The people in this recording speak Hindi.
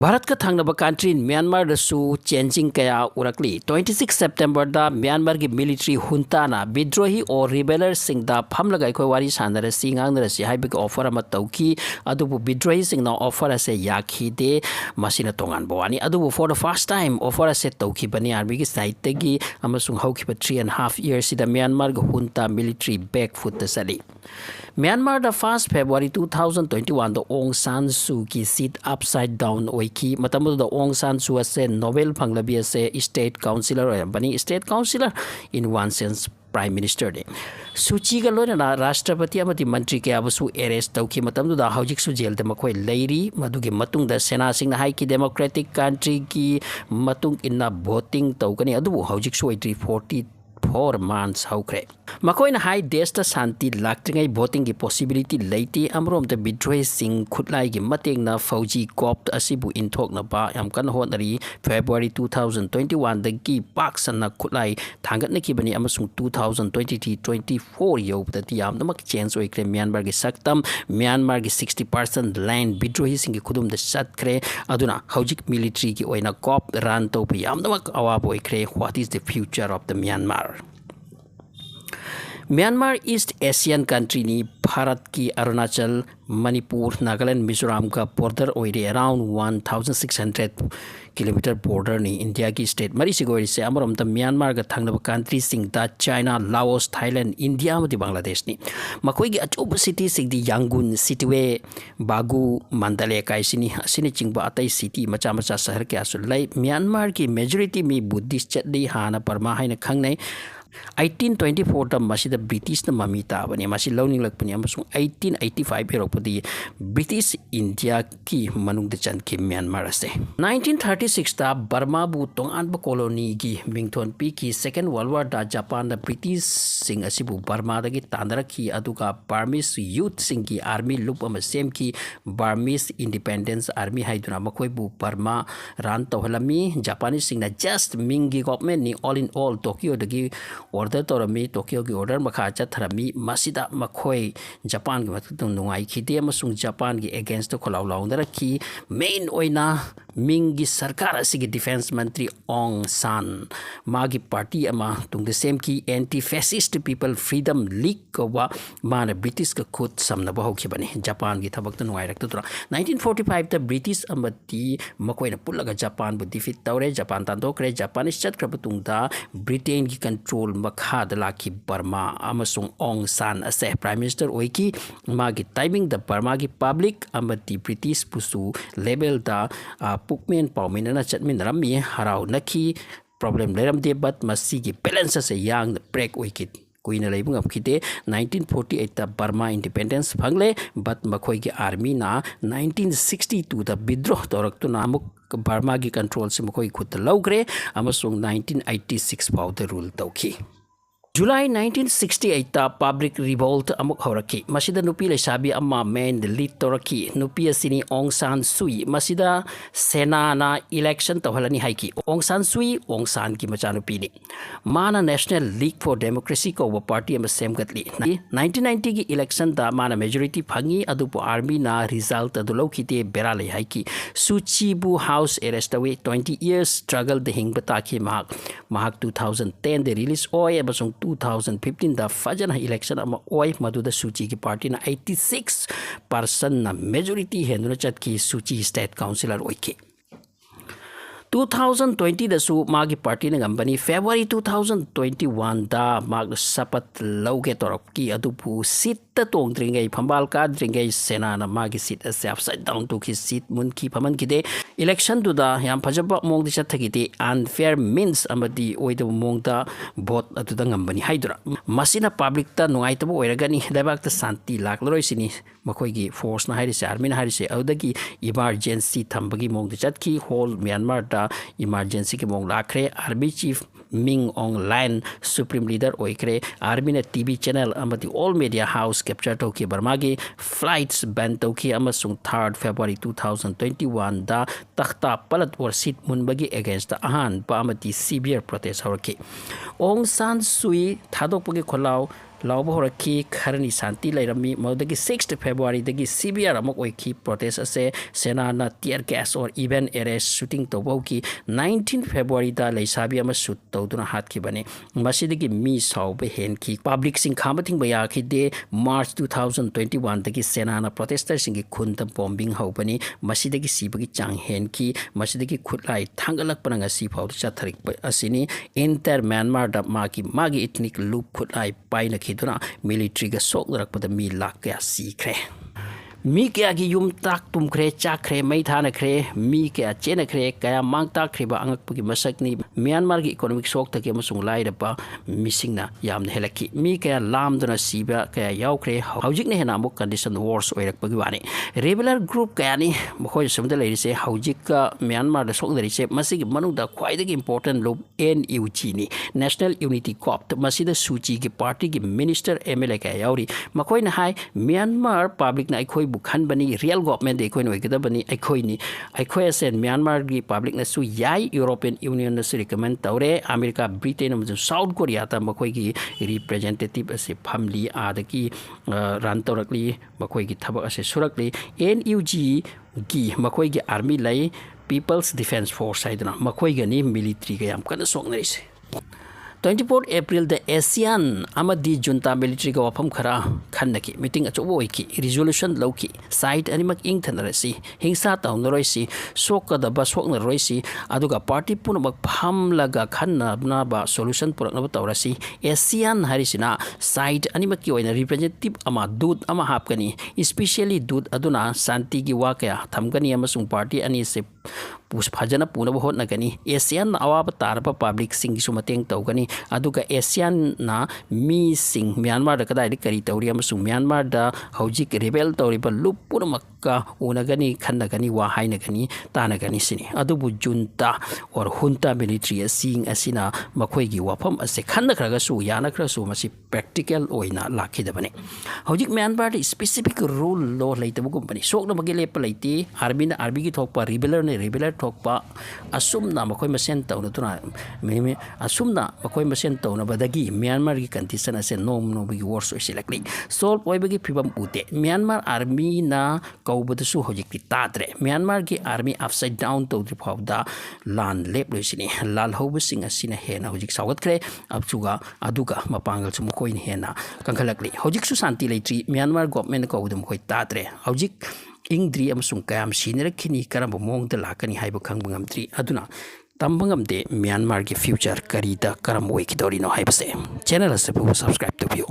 भारत का थांगनबा कंट्री म्यांमार दसु चेंजिंग कया उरकली 26 सितंबर दा म्यांमार की मिलिट्री हुंताना विद्रोही और रिबेलर सिंगदा फमलगा अखोय वारी सानरसी ngangrasi हाइबक ऑफर अमा तौकी अदुबु विद्रोही सिंगना ऑफर असे याखीदे मसिना तोंगान बवानी अदुबु फॉर द फर्स्ट टाइम ऑफर असे तौकी बनी आर्मी की साइड तेगी अमसुंग हौखिबा 3.5 years सिदा म्यांमार ग हुंता मिलिट्री बैक फुट सली म्यांमार द 1 February 2021 द ओंग सान सू की सीट अपसाइड डाउन की मतमद ओंग सान सू से नोबेल फंगलबी से स्टेट काउंसिलर बनी state counsellor in one sense prime minister ने सूची का लोना राष्ट्रपति मंत्री के अबसु एरेस्ट तौकी मतमदुदा हौजिकसु जेल दे मखोय लेरी मदुगी मतुंग द सेना सिंग हाई की डेमोक्रेटिक कंट्री की मतुंग इन्ना वोटिंग तौकनी अदुबु हौजिकसु 44 months हौख्रे मखोयना हाई देश द शांति लाक्ट्रिंगै वोटिंग की पॉसिबिलिटी लेती अमरोम द विद्रोही सिंह खुदलाई की मतेंगना फौजी कॉप असिबु इंथोकनबा याम कन होनरी February 2021 दगी पाक सन्ना खुदलाई थांगतने की बनी अमसुंग 2023-24 यौबदति यामनमक चेंज ओइक्रे म्यांमार की सक्तम म्यांमार की 60% लैंड विद्रोही सिंह की खुदुम द सत्क्रे अदुना हौजिक मिलिट्री की ओइना कॉप रन तौप यामनमक अवाब ओइक्रे what is the future of the Myanmar Myanmar east Asian country नी भारत की अरुणाचल मणिपुर नागालैंड मिजोरम का बॉर्डर ओइरे अराउंड 1600 किलोमीटर बॉर्डर नी इंडिया की स्टेट मरी सिगोरी से अमरम द म्यांमार का थंगनब कंट्री सिंग दा चाइना लाओस थाईलैंड इंडिया मति बांग्लादेश नी मखोई की अचोब सिटी सिंग दी यांगुन सिटवे बागु मंडले काइसिनी असिनी चिंगबा अतै सिटी मचा मचा शहर के असुलै म्यांमार की मेजॉरिटी मी बुद्धिस्ट चटली हाना परमा हाइना खंगनै 1824 दा मसिदा ब्रिटिश न ममी ताबने मसि लौनिंग लकपनि अमसुंग 1885 हेरोपदि ब्रिटिश इंडिया की मनुंग द चन की म्यांमार असे 1936 दा बर्मा बु तोंगान ब कॉलोनी की मिंगथोन पी की सेकेंड वर्ल्ड वॉर दा जापान द ब्रिटिश सिंग असिबु बर्मा दगी तांदरखी अदुगा बर्मीज यूथ सिंग की आर्मी लुप अम सेम की बर्मीज इंडिपेंडेंस आर्मी हाइदुना मखोइबु बर्मा रान तोहलमी जापानी सिंग ना जस्ट मिंगी गवर्नमेंट नि ऑल इन ऑल टोक्यो दगी ऑर्डर तौरमी टोक्यो की ऑर्डर मखा चथरमी मसिदा मखोई जापान की मतुंग नुंगाई खिदे अमसुंग जापान की अगेंस्ट खोलाउ लाउंदरखी मेन ओइना मिंगी सरकार असिगी डिफेंस मंत्री ओंग सान मागी पार्टी अमा तुंग सेम की anti fascist people freedom league कवा मान ब्रिटिश का खुद समनब होखिबने जापान की थबक नुंगाइरक्तुरा 1945 द ब्रिटिश अमती मखोइना पुल्लगा जापान बु डिफीट तौरे जापान तांदोक्रे जापानीज चटख्रब तुंगदा ब्रिटेन की कंट्रोल मखाद लाखी बर्मा अमसुंग ओंग सान असे प्राइम मिनिस्टर ओइकी मागी टाइमिंग द बर्मा की पब्लिक अमती ब्रिटिश पुसु लेवल दा पुकमेन पाउमिनना चटमिनरमी हराउ नखी प्रॉब्लम लेरमदे बट मसी की बैलेंस से यांग ब्रेक ओइकी कुइना लेबुंग अपखिते 1948 दा बर्मा इंडिपेंडेंस फंगले बट मखोई की आर्मी ना 1962 दा विद्रोह तौरक्तुना अमुक बर्मा की कंट्रोल से मखोई खुद लौग्रे अमसुंग 1986 फाउ द रूल तौखी जुलाई 1968 ता पब्लिक रिवोल्ट अमुक होरकी मसिदा नुपी लेसाबी अम्मा मेन लीड तौरकी नुपी असिनी ओंग सान सुई मसिदा सेना ना इलेक्शन तौहलनी हाइकी ओंग सान सुई ओंग सान की मचानुपी ने माना नेशनल लीग फॉर डेमोक्रेसी को वो पार्टी अम सेमगतली 1990 की इलेक्शन दा माना मेजॉरिटी फंगी अदुपु आर्मी ना रिजल्ट अदु लौखिते बेरा ले हाइकी सुचीबु हाउस अरेस्ट वे 20 years struggle द हिंग बताकी महक 2010 दे रिलीज ओय अबसुंग 2015 दा फजन इलेक्शन अमा ओय मदुदा सूची की पार्टी ना 86% ना मेजॉरिटी हेंदुना चत की सूची स्टेट काउंसिलर ओइके 2020 दसु मागी पार्टी ने गंबनी February 2021 दा माग सपत लौगे तोरकी अदुपु सीट तोंद्रिंगै फंबाल काद्रिंगै सेना ना मागी सीट असे अपसाइड डाउन टू की सीट मुन की फमन किदे इलेक्शन दुदा याम फजब मोंगदि चथगिदे अनफेयर मीन्स अमदी ओइद मोंगदा वोट अदुदा गंबनी हाइदुरा मसिना पब्लिक ता नुंगाइतबो ओइरगनी लेबाक ता शांति लाक्लरोइसिनी मखोइगी फोर्स ना हारिसे आर्मी ना हारिसे अदगी इमरजेंसी थंबगी मोंगदि चतकी होल म्यांमार दा इमरजेंसी के मोंग लाखरे army chief Min Aung Hlaing supreme leader ओइक्रे आर्मी ने टीवी चैनल अमदी ऑल मीडिया हाउस कैप्चर तौकी बर्मागी फ्लाइट्स बैन तौकी अमसुंग 3 February 2021 दा तख्ता पलट और सीट मुनबगी अगेंस्ट अहान पामती सीवियर प्रोटेस्ट होरकी ओंग सान सुई थादोकपगी खोलाव लाउब होरखी खरनी शांति लेरमी मदगी 6 फेब्रुआरी दगी सीबीआर अमक ओइखी प्रोटेस्ट असे सेना ना टियर गैस और इवेंट एरेस्ट शूटिंग तोबौ की 19 फेब्रुआरी दा लेसाबी अमा शूट तौदुना हातखी बने मसीदगी मी साउब हेनखी पब्लिक सिंह खामथिंग बयाखी दे मार्च 2021 दगी सेना ना प्रोटेस्टर सिंगी खुंत बॉम्बिंग हौबनी मसीदगी सीबगी चांग हेनखी मसीदगी खुलाई थांगलक पनंगा सीफाउ चथरिक असिनी इंटर म्यांमार दा मागी इथनिक लूप खुलाई पाइन खिदुना मिलिट्री का सोक रखपद मी लाख क्या सीखरे मी क्या की युम ताक तुमखरे चाखरे मई थानखरे मी क्या चेनखरे क्या मांग ताखरेबा अंगकपगी मसकनी म्यांमार की इकोनॉमिक सोक तके मसुंग लाइरबा मिसिंगना यामने हेलकी मी क्या लामदुना सीबा क्या यावखरे हौजिकने हेना अमुक कंडीशन वर्स ओइरकपगी वाने रेबुलर ग्रुप क्या नि मखोय समुद लेरिसे हौजिक का म्यांमार द सोक दरिसे मसिगी मनुदा ख्वाइदगी इंपोर्टेंट लोब NUG नि नेशनल यूनिटी कॉप मसिदा सूची की पार्टी की मिनिस्टर MLA क्या यावरी मखोय न हाय म्यांमार पब्लिक ना अखोय बुखान बनी रियल गवर्नमेंट अखोय नोइगदा बनी अखोय नि अखोय से म्यांमार की पब्लिक ना सु याई यूरोपियन यूनियन ना सु रिकमेंड तौरे अमेरिका ब्रिटेन अमजु साउथ कोरिया ता मखोय की रिप्रेजेंटेटिव असे फैमिली आदकी रन तौरकली मखोय की थबक असे सुरकली NUG की मखोय की आर्मी लाई पीपल्स डिफेंस फोर्स हाइदना मखोय गनी मिलिट्री का याम कन सोंगनरिसे 24 अप्रैल द एशियन अमदी जुंता मिलिट्री का वफम खरा खन्नकी मीटिंग अचोबो की रिजोल्यूशन लौकी साइड अनिमक इंग थनरसी हिंसा तौनरोइसी सोकदबा सोकनरोइसी अदुगा पार्टी पुनमक फमलगा खन्नबनाबा सॉल्यूशन पुरकनबा तौरसी एशियन हरिसिना साइड अनिमक की ओइना रिप्रेजेंटेटिव अमा दूत अमा हापकनी स्पेशली दूत अदुना शांति की वाकया थमगनी अमसुंग पार्टी अनि से फजन पुनब होटनगनी एशियन अवाब तारब पब्लिक सिंह सुमतेंग तौगनी अदुगा एशियन ना मी सिंह म्यांमार कदाई करी तौरी अमसुंग म्यांमार दा हौजिक रिबेल तौरिबा लुप पुनमक्का उनगनी खन्नगनी वा हाइनगनी तानगनी सिनी अदुबु जुंता और हुंता मिलिट्री सिंह असिना मखोयगी वाफम असे खन्नखरगसु यानखरसु मसी प्रैक्टिकल ओइना लाखिदबने हौजिक म्यांमार दा स्पेसिफिक रूल लो लेतबगुंबनी सोकनबगे लेप लेती आर्मी ना आर्मी की थोकपा रिबेलर ने रिबेलर थोकपा असुमना मखोय मसेन तौनतुना मेमे असुमना मखोय मसेन तौनबदगी म्यांमार की कंडीशन असे नोम नोबगी वर्स ओइसिलकली सोल्व ओइबगी फिबम उते म्यांमार आर्मी ना कौबदसु हौजिकति ताद्रे म्यांमार की आर्मी अपसाइड डाउन तौद्रि फावदा लान लेप लोइसिनी लाल हौबसिंग असिना हेना हौजिक सावतखरे अबसुगा अदुगा मपांगल सु मखोय हेना कंखलकली हौजिकसु शांति लेट्री म्यांमार गवर्नमेंट कौदम खोय ताद्रे हौजिक इंद्री अमसुंग कयाम सिनरखिनी करम मोंग द लाकनी हाइब खंगबंगमत्री अदुना तंबंगमदे म्यांमार की फ्यूचर करीदा करम ओइखिदोरिनो हाइबसे चैनल से सब्सक्राइब तबियो।